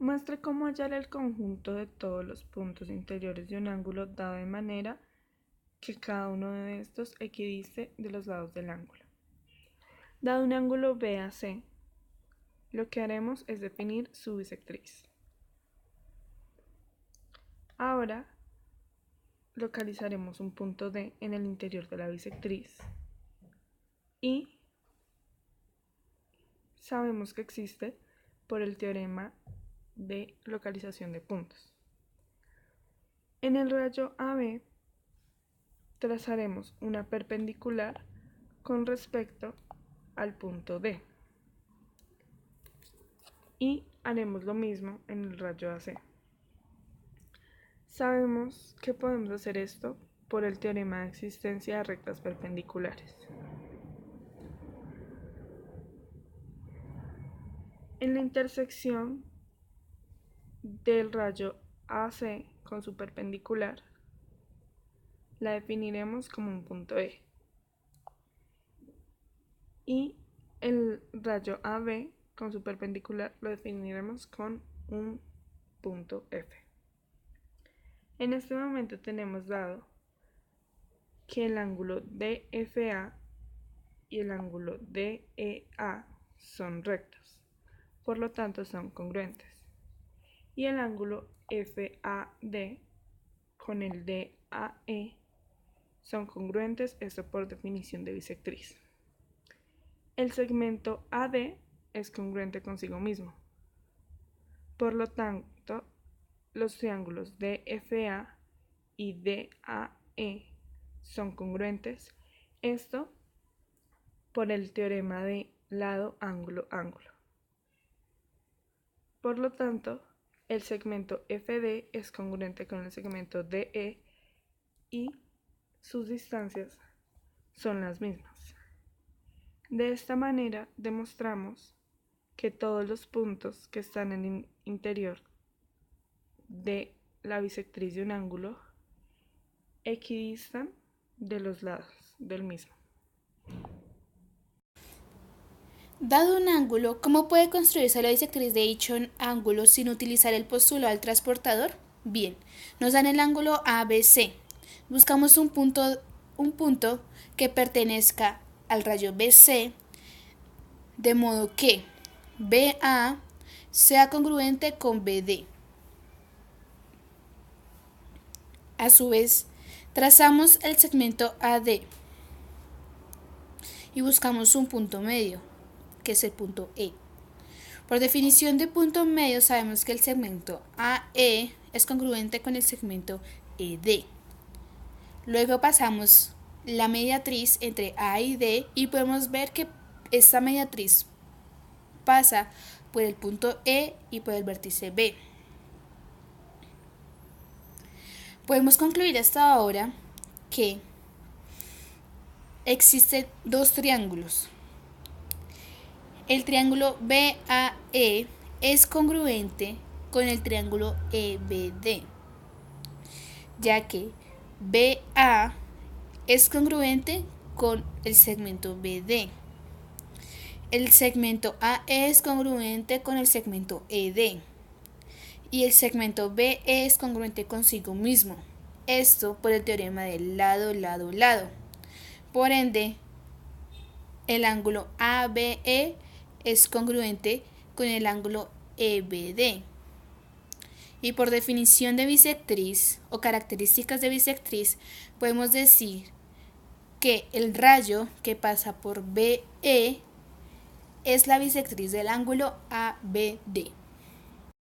Muestre cómo hallar el conjunto de todos los puntos interiores de un ángulo dado de manera que cada uno de estos equidiste de los lados del ángulo. Dado un ángulo BAC, lo que haremos es definir su bisectriz. Ahora localizaremos un punto D en el interior de la bisectriz y sabemos que existe por el teorema de localización de puntos. En el rayo AB trazaremos una perpendicular con respecto al punto D y haremos lo mismo en el rayo AC. Sabemos que podemos hacer esto por el teorema de existencia de rectas perpendiculares. En la intersección del rayo AC con su perpendicular, la definiremos como un punto E. Y el rayo AB con su perpendicular lo definiremos con un punto F. En este momento tenemos dado que el ángulo DFA y el ángulo DEA son rectos, por lo tanto son congruentes. Y el ángulo FAD con el DAE son congruentes, esto por definición de bisectriz. El segmento AD es congruente consigo mismo. Por lo tanto, los triángulos DFA y DAE son congruentes, esto por el teorema de lado, ángulo, ángulo. Por lo tanto, el segmento FD es congruente con el segmento DE y sus distancias son las mismas. De esta manera demostramos que todos los puntos que están en el interior de la bisectriz de un ángulo equidistan de los lados del mismo. Dado un ángulo, ¿cómo puede construirse la bisectriz de dicho ángulo sin utilizar el postulado del transportador? Bien, nos dan el ángulo ABC. Buscamos un punto que pertenezca al rayo BC, de modo que BA sea congruente con BD. A su vez, trazamos el segmento AD y buscamos un punto medio, que es el punto E. Por definición de punto medio sabemos que el segmento AE es congruente con el segmento ED. Luego pasamos la mediatriz entre A y D y podemos ver que esta mediatriz pasa por el punto E y por el vértice B. Podemos concluir hasta ahora que existen dos triángulos. El triángulo BAE es congruente con el triángulo EBD, ya que BA es congruente con el segmento BD. El segmento AE es congruente con el segmento ED. Y el segmento BE es congruente consigo mismo. Esto por el teorema del lado, lado, lado. Por ende, el ángulo ABE es congruente con el ángulo EBD. Y por definición de bisectriz o características de bisectriz, podemos decir que el rayo que pasa por BE es la bisectriz del ángulo ABD.